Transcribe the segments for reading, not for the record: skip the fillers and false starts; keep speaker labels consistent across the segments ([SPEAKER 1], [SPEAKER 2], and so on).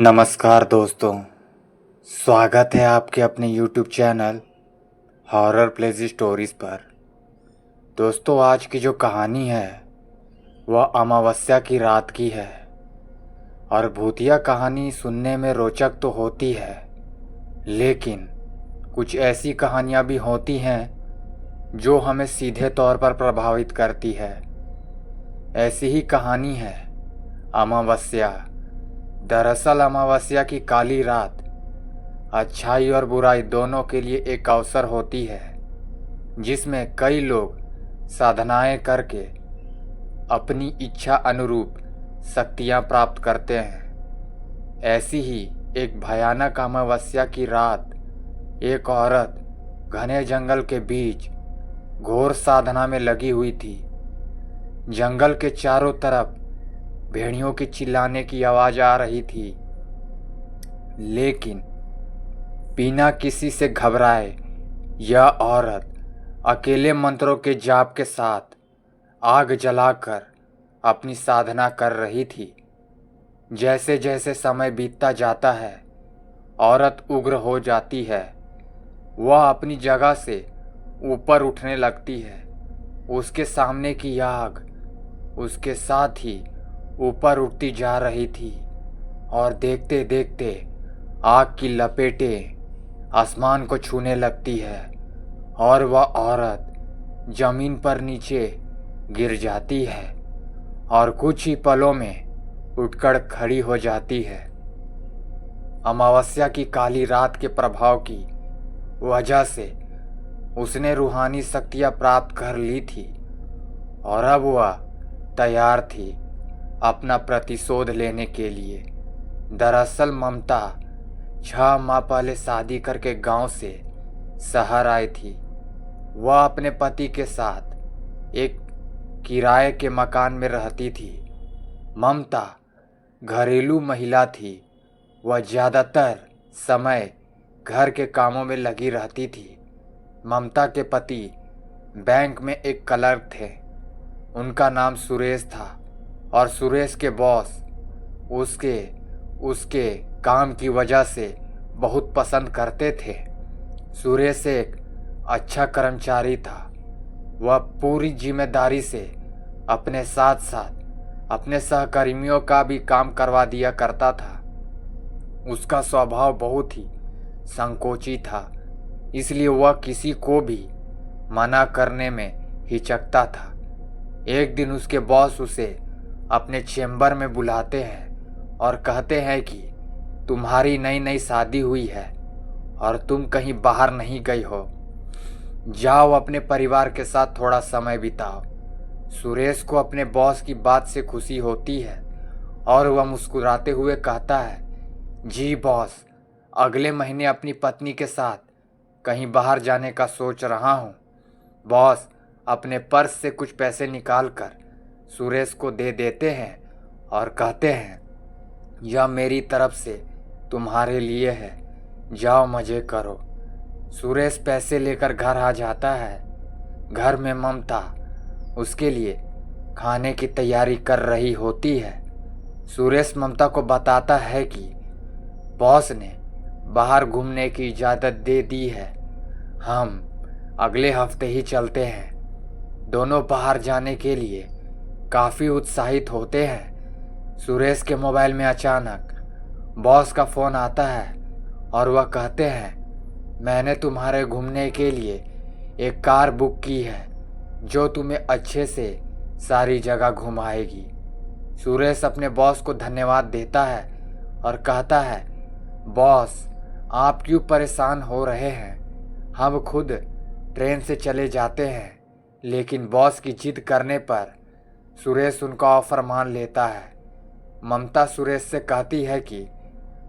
[SPEAKER 1] नमस्कार दोस्तों। स्वागत है आपके अपने YouTube channel horror plays stories पर। दोस्तों, आज की जो कहानी है वह अमावस्या की रात की है। और भूतिया कहानी सुनने में रोचक तो होती है, लेकिन कुछ ऐसी कहानियाँ भी होती हैं जो हमें सीधे तौर पर प्रभावित करती है। ऐसी ही कहानी है अमावस्या। दरअसल अमावस्या की काली रात अच्छाई और बुराई दोनों के लिए एक अवसर होती है, जिसमें कई लोग साधनाएं करके अपनी इच्छा अनुरूप शक्तियां प्राप्त करते हैं। ऐसी ही एक भयानक अमावस्या की रात एक औरत घने जंगल के बीच घोर साधना में लगी हुई थी। जंगल के चारों तरफ भेड़ियों की चिल्लाने की आवाज आ रही थी, लेकिन बिना किसी से घबराए यह औरत अकेले मंत्रों के जाप के साथ आग जलाकर अपनी साधना कर रही थी। जैसे जैसे समय बीतता जाता है, औरत उग्र हो जाती है। वह अपनी जगह से ऊपर उठने लगती है। उसके सामने की आग उसके साथ ही ऊपर उठती जा रही थी और देखते देखते आग की लपेटें आसमान को छूने लगती है और वह औरत जमीन पर नीचे गिर जाती है और कुछ ही पलों में उठकर खड़ी हो जाती है। अमावस्या की काली रात के प्रभाव की वजह से उसने रूहानी शक्तियां प्राप्त कर ली थी और अब वह तैयार थी अपना प्रतिशोध लेने के लिए। दरअसल ममता 6 माह पहले शादी करके गांव से शहर आई थी। वह अपने पति के साथ एक किराए के मकान में रहती थी। ममता घरेलू महिला थी। वह ज़्यादातर समय घर के कामों में लगी रहती थी। ममता के पति बैंक में एक क्लर्क थे। उनका नाम सुरेश था और सुरेश के बॉस उसके उसके काम की वजह से बहुत पसंद करते थे। सुरेश एक अच्छा कर्मचारी था। वह पूरी जिम्मेदारी से अपने साथ साथ अपने सहकर्मियों का भी काम करवा दिया करता था। उसका स्वभाव बहुत ही संकोची था, इसलिए वह किसी को भी मना करने में हिचकता था। एक दिन उसके बॉस उसे अपने चेंबर में बुलाते हैं और कहते हैं कि तुम्हारी नई नई शादी हुई है और तुम कहीं बाहर नहीं गई हो। जाओ अपने परिवार के साथ थोड़ा समय बिताओ। सुरेश को अपने बॉस की बात से खुशी होती है और वह मुस्कुराते हुए कहता है, जी बॉस, अगले महीने अपनी पत्नी के साथ कहीं बाहर जाने का सोच रहा हूँ। बॉस अपने पर्स से कुछ पैसे निकालकर सुरेश को दे देते हैं और कहते हैं, यह मेरी तरफ से तुम्हारे लिए है, जाओ मज़े करो। सुरेश पैसे लेकर घर आ जाता है। घर में ममता उसके लिए खाने की तैयारी कर रही होती है। सुरेश ममता को बताता है कि बॉस ने बाहर घूमने की इजाज़त दे दी है, हम अगले हफ्ते ही चलते हैं। दोनों बाहर जाने के लिए काफ़ी उत्साहित होते हैं। सुरेश के मोबाइल में अचानक बॉस का फ़ोन आता है और वह कहते हैं, मैंने तुम्हारे घूमने के लिए एक कार बुक की है जो तुम्हें अच्छे से सारी जगह घुमाएगी। सुरेश अपने बॉस को धन्यवाद देता है और कहता है, बॉस आप क्यों परेशान हो रहे हैं, हम खुद ट्रेन से चले जाते हैं। लेकिन बॉस की जिद करने पर सुरेश उनका ऑफर मान लेता है। ममता सुरेश से कहती है कि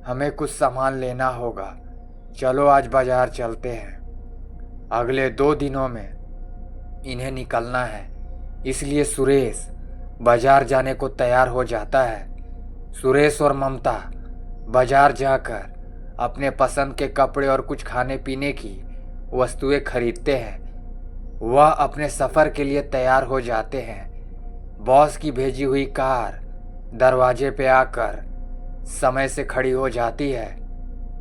[SPEAKER 1] हमें कुछ सामान लेना होगा, चलो आज बाजार चलते हैं। अगले 2 दिनों में इन्हें निकलना है, इसलिए सुरेश बाजार जाने को तैयार हो जाता है। सुरेश और ममता बाजार जाकर अपने पसंद के कपड़े और कुछ खाने पीने की वस्तुएं खरीदते हैं। वह अपने सफ़र के लिए तैयार हो जाते हैं। बॉस की भेजी हुई कार दरवाजे पे आकर समय से खड़ी हो जाती है।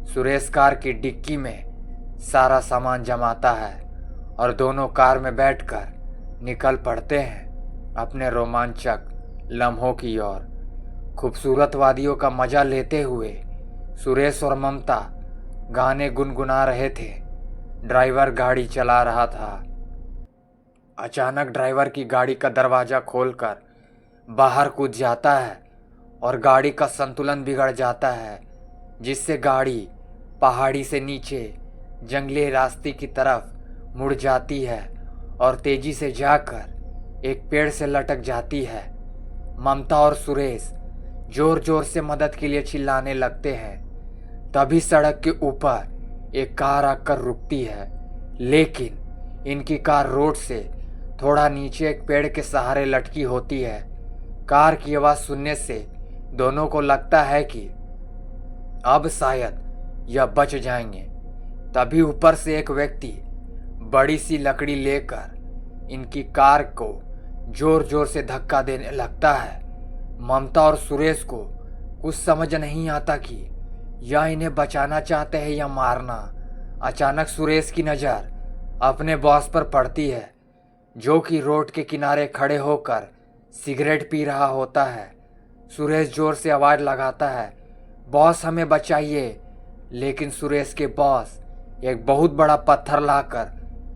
[SPEAKER 1] सुरेश कार की डिक्की में सारा सामान जमाता है और दोनों कार में बैठकर निकल पड़ते हैं अपने रोमांचक लम्हों की ओर। खूबसूरत वादियों का मजा लेते हुए सुरेश और ममता गाने गुनगुना रहे थे। ड्राइवर गाड़ी चला रहा था। अचानक ड्राइवर की गाड़ी का दरवाज़ा खोलकर बाहर कूद जाता है और गाड़ी का संतुलन बिगड़ जाता है, जिससे गाड़ी पहाड़ी से नीचे जंगली रास्ते की तरफ मुड़ जाती है और तेजी से जाकर एक पेड़ से लटक जाती है। ममता और सुरेश जोर जोर से मदद के लिए चिल्लाने लगते हैं। तभी सड़क के ऊपर एक कार आकर रुकती है, लेकिन इनकी कार रोड से थोड़ा नीचे एक पेड़ के सहारे लटकी होती है। कार की आवाज़ सुनने से दोनों को लगता है कि अब शायद यह बच जाएंगे। तभी ऊपर से एक व्यक्ति बड़ी सी लकड़ी लेकर इनकी कार को जोर जोर से धक्का देने लगता है। ममता और सुरेश को कुछ समझ नहीं आता कि यह इन्हें बचाना चाहते हैं या मारना। अचानक सुरेश की नज़र अपने बॉस पर पड़ती है, जो कि रोड के किनारे खड़े होकर सिगरेट पी रहा होता है। सुरेश जोर से आवाज़ लगाता है, बॉस हमें बचाइए। लेकिन सुरेश के बॉस एक बहुत बड़ा पत्थर लाकर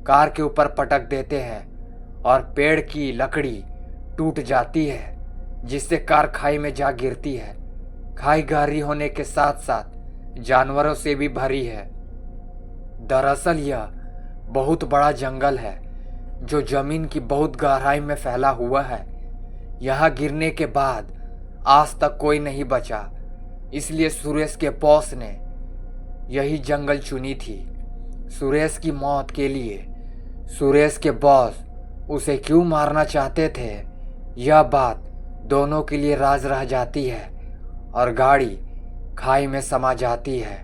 [SPEAKER 1] कार के ऊपर पटक देते हैं और पेड़ की लकड़ी टूट जाती है, जिससे कार खाई में जा गिरती है। खाई गहरी होने के साथ साथ जानवरों से भी भरी है। दरअसल यह बहुत बड़ा जंगल है जो जमीन की बहुत गहराई में फैला हुआ है। यहाँ गिरने के बाद आज तक कोई नहीं बचा, इसलिए सुरेश के बॉस ने यही जंगल चुनी थी। सुरेश की मौत के लिए सुरेश के बॉस उसे क्यों मारना चाहते थे, यह बात दोनों के लिए राज रह जाती है और गाड़ी खाई में समा जाती है।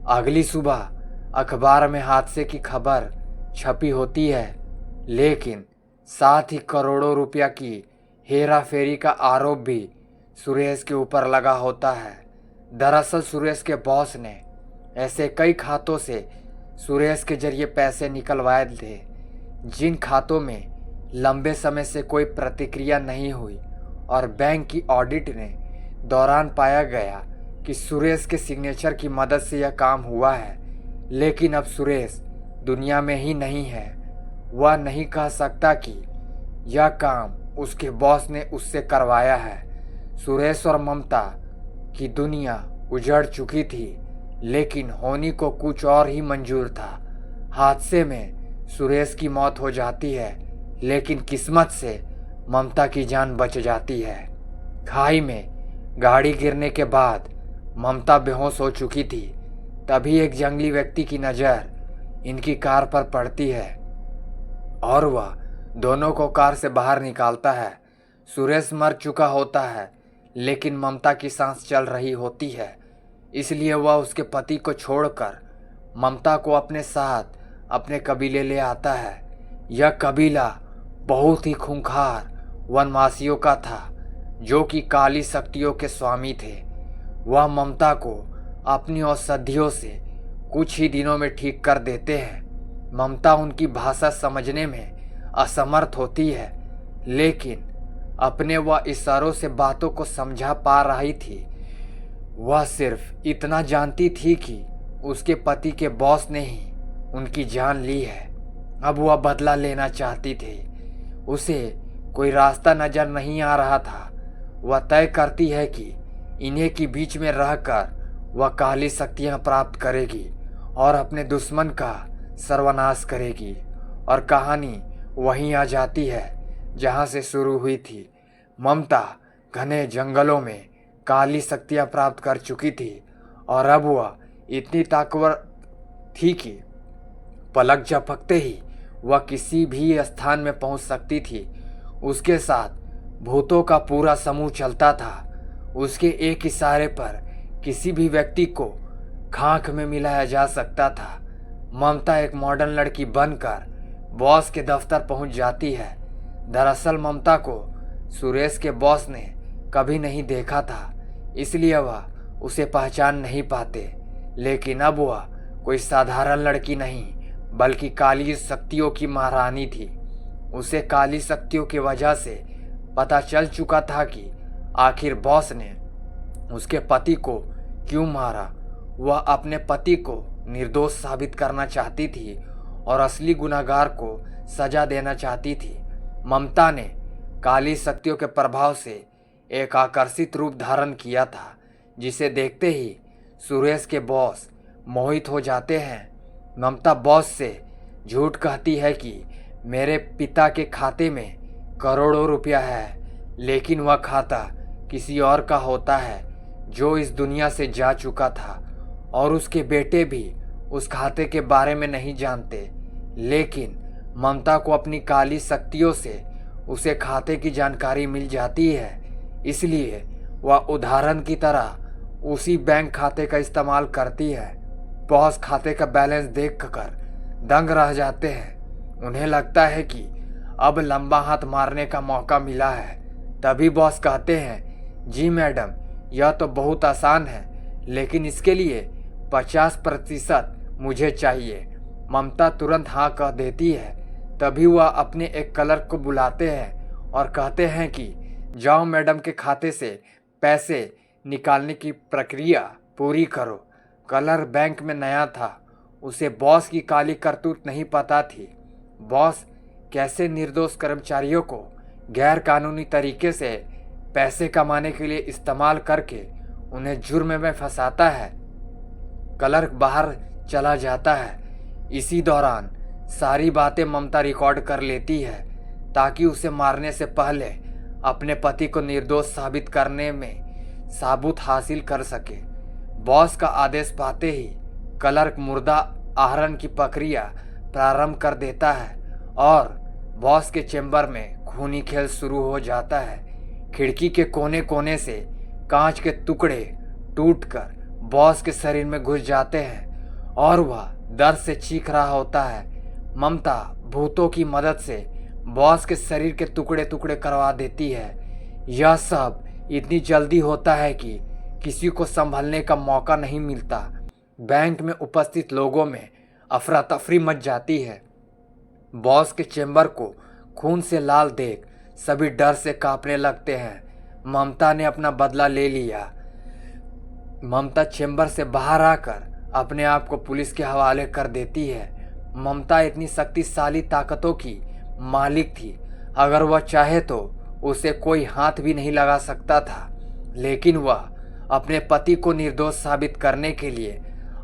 [SPEAKER 1] अगली सुबह अखबार में हादसे की खबर छपी होती है, लेकिन साथ ही करोड़ों रुपया की हेरा फेरी का आरोप भी सुरेश के ऊपर लगा होता है। दरअसल सुरेश के बॉस ने ऐसे कई खातों से सुरेश के जरिए पैसे निकलवाए थे, जिन खातों में लंबे समय से कोई प्रतिक्रिया नहीं हुई और बैंक की ऑडिट ने दौरान पाया गया कि सुरेश के सिग्नेचर की मदद से यह काम हुआ है। लेकिन अब सुरेश दुनिया में ही नहीं है। वह नहीं कह सकता कि यह काम उसके बॉस ने उससे करवाया है। सुरेश और ममता की दुनिया उजड़ चुकी थी, लेकिन होनी को कुछ और ही मंजूर था। हादसे में सुरेश की मौत हो जाती है, लेकिन किस्मत से ममता की जान बच जाती है। खाई में गाड़ी गिरने के बाद ममता बेहोश हो चुकी थी। तभी एक जंगली व्यक्ति की नज़र इनकी कार पर पड़ती है और वह दोनों को कार से बाहर निकालता है। सुरेश मर चुका होता है, लेकिन ममता की सांस चल रही होती है, इसलिए वह उसके पति को छोड़कर ममता को अपने साथ अपने कबीले ले आता है। यह कबीला बहुत ही खूंखार वनवासियों का था, जो कि काली शक्तियों के स्वामी थे। वह ममता को अपनी औषधियों से कुछ ही दिनों में ठीक कर देते हैं। ममता उनकी भाषा समझने में असमर्थ होती है, लेकिन अपने वह इशारों से बातों को समझा पा रही थी। वह सिर्फ इतना जानती थी कि उसके पति के बॉस ने ही उनकी जान ली है। अब वह बदला लेना चाहती थी। उसे कोई रास्ता नजर नहीं आ रहा था। वह तय करती है कि इन्हीं के बीच में रहकर वह काली शक्तियाँ प्राप्त करेगी और अपने दुश्मन का सर्वनाश करेगी। और कहानी वहीं आ जाती है जहाँ से शुरू हुई थी। ममता घने जंगलों में काली शक्तियाँ प्राप्त कर चुकी थी और अब वह इतनी ताकतवर थी कि पलक झपकते ही वह किसी भी स्थान में पहुंच सकती थी। उसके साथ भूतों का पूरा समूह चलता था। उसके एक इशारे पर किसी भी व्यक्ति को खाक में मिलाया जा सकता था। ममता एक मॉडर्न लड़की बनकर बॉस के दफ्तर पहुंच जाती है। दरअसल ममता को सुरेश के बॉस ने कभी नहीं देखा था, इसलिए वह उसे पहचान नहीं पाते, लेकिन अब वह कोई साधारण लड़की नहीं बल्कि काली शक्तियों की महारानी थी। उसे काली शक्तियों की वजह से पता चल चुका था कि आखिर बॉस ने उसके पति को क्यों मारा। वह अपने पति को निर्दोष साबित करना चाहती थी और असली गुनहगार को सजा देना चाहती थी। ममता ने काली शक्तियों के प्रभाव से एक आकर्षित रूप धारण किया था, जिसे देखते ही सुरेश के बॉस मोहित हो जाते हैं। ममता बॉस से झूठ कहती है कि मेरे पिता के खाते में करोड़ों रुपया है, लेकिन वह खाता किसी और का होता है जो इस दुनिया से जा चुका था, और उसके बेटे भी उस खाते के बारे में नहीं जानते। लेकिन ममता को अपनी काली शक्तियों से उसे खाते की जानकारी मिल जाती है, इसलिए वह उदाहरण की तरह उसी बैंक खाते का इस्तेमाल करती है। बॉस खाते का बैलेंस देखकर दंग रह जाते हैं। उन्हें लगता है कि अब लंबा हाथ मारने का मौका मिला है। तभी बॉस कहते हैं, जी मैडम, यह तो बहुत आसान है, लेकिन इसके लिए 50% मुझे चाहिए। ममता तुरंत हाँ कह देती है। तभी वह अपने एक क्लर्क को बुलाते हैं और कहते हैं कि जाओ मैडम के खाते से पैसे निकालने की प्रक्रिया पूरी करो। क्लर्क बैंक में नया था, उसे बॉस की काली करतूत नहीं पता थी। बॉस कैसे निर्दोष कर्मचारियों को गैर कानूनी तरीके से पैसे कमाने के लिए इस्तेमाल करके उन्हें जुर्म में फंसाता है। क्लर्क बाहर चला जाता है। इसी दौरान सारी बातें ममता रिकॉर्ड कर लेती है ताकि उसे मारने से पहले अपने पति को निर्दोष साबित करने में सबूत हासिल कर सके। बॉस का आदेश पाते ही क्लर्क मुर्दा आहरण की प्रक्रिया प्रारंभ कर देता है और बॉस के चेंबर में खूनी खेल शुरू हो जाता है। खिड़की के कोने कोने से कांच के टुकड़े टूटकर बॉस के शरीर में घुस जाते हैं और वह दर्द से चीख रहा होता है। ममता भूतों की मदद से बॉस के शरीर के टुकड़े टुकड़े करवा देती है। यह सब इतनी जल्दी होता है कि किसी को संभलने का मौका नहीं मिलता। बैंक में उपस्थित लोगों में अफरा तफरी मच जाती है। बॉस के चेंबर को खून से लाल देख सभी डर से कांपने लगते हैं। ममता ने अपना बदला ले लिया। ममता चेंबर से बाहर आकर अपने आप को पुलिस के हवाले कर देती है। ममता इतनी शक्तिशाली ताकतों की मालिक थी, अगर वह चाहे तो उसे कोई हाथ भी नहीं लगा सकता था। लेकिन वह अपने पति को निर्दोष साबित करने के लिए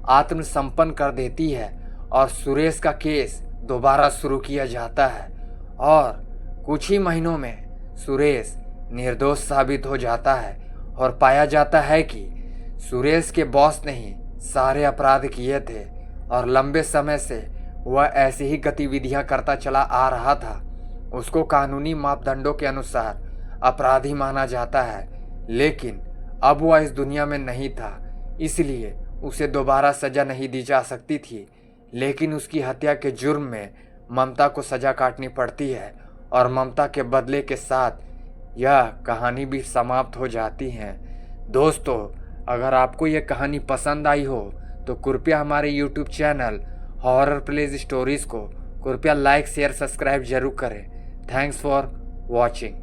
[SPEAKER 1] आत्मसम्पन्न कर देती है और सुरेश का केस दोबारा शुरू किया जाता है और कुछ ही महीनों में सुरेश निर्दोष साबित हो जाता है और पाया जाता है कि सुरेश के बॉस ने ही सारे अपराध किए थे और लंबे समय से वह ऐसी ही गतिविधियां करता चला आ रहा था। उसको कानूनी मापदंडों के अनुसार अपराधी माना जाता है, लेकिन अब वह इस दुनिया में नहीं था, इसलिए उसे दोबारा सजा नहीं दी जा सकती थी। लेकिन उसकी हत्या के जुर्म में ममता को सजा काटनी पड़ती है और ममता के बदले के साथ यह कहानी भी समाप्त हो जाती है। दोस्तों, अगर आपको यह कहानी पसंद आई हो तो कृपया हमारे YouTube channel horror plays stories को कृपया लाइक शेयर सब्सक्राइब जरूर करें। Thanks for watching.